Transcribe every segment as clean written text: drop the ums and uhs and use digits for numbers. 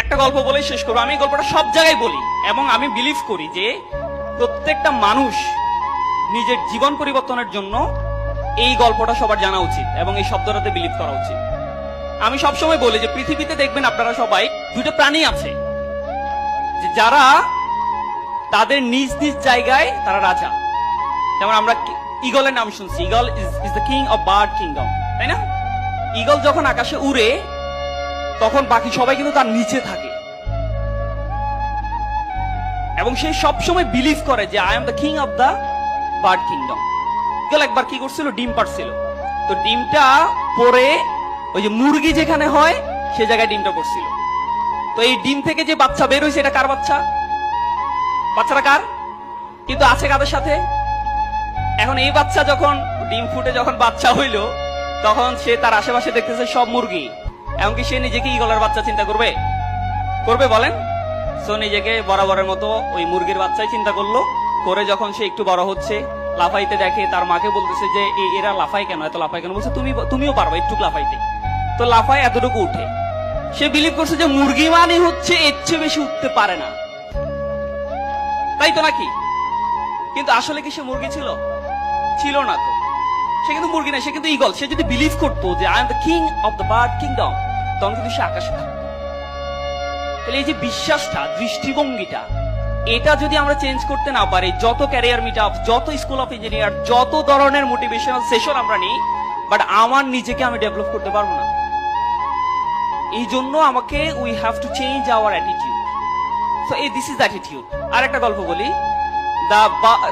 একটা গল্প বলেই শেষ করবো। আমি এই গল্পটা সব জায়গায় বলি এবং আমি বিলিভ করি যে প্রত্যেকটা মানুষ নিজের জীবন পরিবর্তনের জন্য এই গল্পটা সবার জানা উচিত এবং এই শব্দটাতে বিলিভ করা উচিত। আমি সবসময় বলি যে পৃথিবীতে দেখবেন আপনারা সবাই দুইটা প্রাণী আছে যে যারা তাদের নিজ নিজ জায়গায় তারা রাজা। যেমন আমরা ঈগলের নাম শুনছি, eagle is the king of bird kingdom, তাই না? ঈগল যখন আকাশে উড়ে তখন বাকি সবাই কিন্তু তার নিচে থাকে এবং সে সবসময় বিলিভ করে যে I am the king of the bird kingdom. Eagle একবার কি করছিল, ডিম পাড়ছিল। তো ডিমটা পরে ওই যে মুরগি যেখানে হয় সে জায়গায় ডিমটা পড়ছিল। তো এই ডিম থেকে যে বাচ্চা বের হয়েছে এটা কার বাচ্চা? বাচ্চাটা কার? কিন্তু আছে কাদের সাথে? এখন এই বাচ্চা যখন ডিম ফুটে যখন বাচ্চা হইল তখন সে তার আশেপাশে দেখতেছে সব মুরগি, এমনকি সে নিজেকে ঈগলের বাচ্চা চিন্তা করবে? করবে বলেন? সো নিজেকে বরাবরের মতো ওই মুরগির বাচ্চাই চিন্তা করলো। করে যখন সে একটু বড় হচ্ছে, লাফাইতে দেখে, তার মাকে বলতেছে যে এরা লাফায় কেন, এত লাফায় কেন? বলছে তুমিও পারবে একটু লাফাইতে। তো লাফায় এতটুকু উঠে। সে বিলিভ করছে যে মুরগি মানে হচ্ছে এর চেয়ে বেশি উঠতে পারে না, তাই তো নাকি? কিন্তু আসলে কি সে মুরগি ছিল? ছিল না। তো সে কিন্তু মুরগি না, সে কিন্তু ঈগল। সে যদি বিলিভ করতো যে I am the king of the bird kingdom, তখন কিন্তু সে আকাশে থাকতো। তাহলে এই যে বিশ্বাসটা, দৃষ্টিভঙ্গিটা, এটা যদি আমরা চেঞ্জ করতে না পারি, যত ক্যারিয়ার মিট আপ, যত স্কুল অফ ইঞ্জিনিয়ার, যত ধরনের মোটিভেশনাল সেশন আমরা নিই, বাট আমার নিজেকে আমি ডেভেলপ করতে পারবো না। এই জন্য আমাকে we have to change our attitude. So এই দিস ইজ অ্যাটিটিউড। আর একটা গল্প বলি,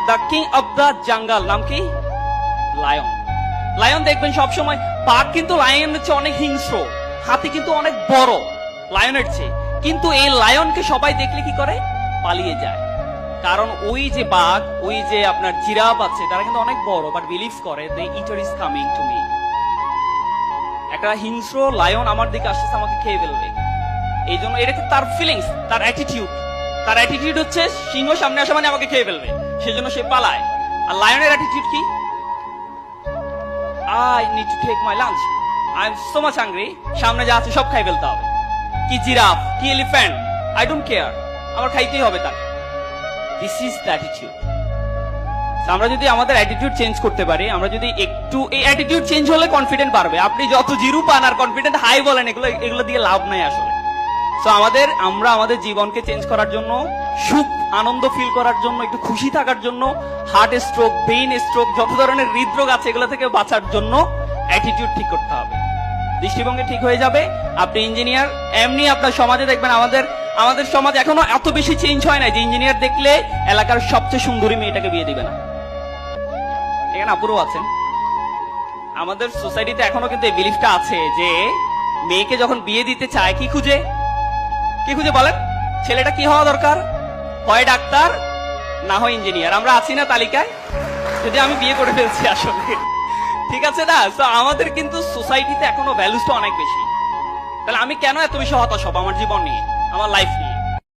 the king of the jungle নাম কি? লায়ন। লায়ন দেখবেন সবসময়, বাঘ কিন্তু লায়নের চেয়ে অনেক হিংস্র, হাতি কিন্তু অনেক বড় লায়নের চেয়ে, কিন্তু এই লায়নকে সবাই দেখলে কি করে? পালিয়ে যায়। কারণ ওই যে বাঘ, ওই যে আপনার জিরাফ আছে, তারা কিন্তু অনেক বড়, বাট বিলিভ করে the eater is coming to me. একটা হিংস্র লায়ন আমার দিকে আসছে, আমাকে খেয়ে ফেলবে। এই জন্য এটা তার ফিলিংস, তার অ্যাটিটিউড। তার অ্যাটিটিউড হচ্ছে সিংহ সামনে আসা মানে আমাকে খেয়ে ফেলবে, সেজন্য সে পালায়। আর লায়নের অ্যাটিটিউড কি? I need to take my lunch. I am so much hungry. সামনে যা আছে সব খাই ফেলতে হবে। কি জিরাফ, কি এলিফ্যান্ট, I don't care, আমার খাইতেই হবে তাকে। This is the attitude. আমরা যদি আমাদের অ্যাটিটিউড চেঞ্জ করতে পারি, আমরা যদি একটু, এই অ্যাটিটিউড চেঞ্জ হলে কনফিডেন্ট বাড়বে। আপনি যত জিরো পান আর কনফিডেন্ট হাই বলেন, এগুলো দিয়ে লাভ নাই আসলে। সো আমরা আমাদের জীবনকে চেঞ্জ করার জন্য, সুখ আনন্দ ফিল করার জন্য, একটু খুশি থাকার জন্য, হার্ট স্ট্রোক, ব্রেইন স্ট্রোক, যত ধরনের হৃদরোগ আছে এগুলো থেকে বাঁচার জন্য অ্যাটিটিউড ঠিক করতে হবে। দৃষ্টিভঙ্গি ঠিক হয়ে যাবে। আপনি ইঞ্জিনিয়ার, এমনি আপনার সমাজে দেখবেন, আমাদের সমাজ এখনো এত বেশি চেঞ্জ হয় না যে ইঞ্জিনিয়ার দেখলে এলাকার সবচেয়ে সুন্দরী মেয়েটাকে বিয়ে দিবে না। এখানে আপুরও আছেন। আমাদের সোসাইটিতে এখনো কিন্তু এই বিলিফটা আছে যে মেয়েকে যখন বিয়ে দিতে চায় কি খুঁজে বলেন? ছেলেটা কি হওয়া দরকার? হয় ডাক্তার, না হয় ইঞ্জিনিয়ার। আমরা আছি না তালিকায়? যদি আমি বিয়ে করে ফেলছি আসলে, ঠিক আছে না? তো আমাদের কিন্তু সোসাইটিতে এখনো ভ্যালুসটা অনেক বেশি। তাহলে আমি কেন এত বেশি হতাশ হব আমার জীবন নিয়ে, আমার লাইফ নিয়ে?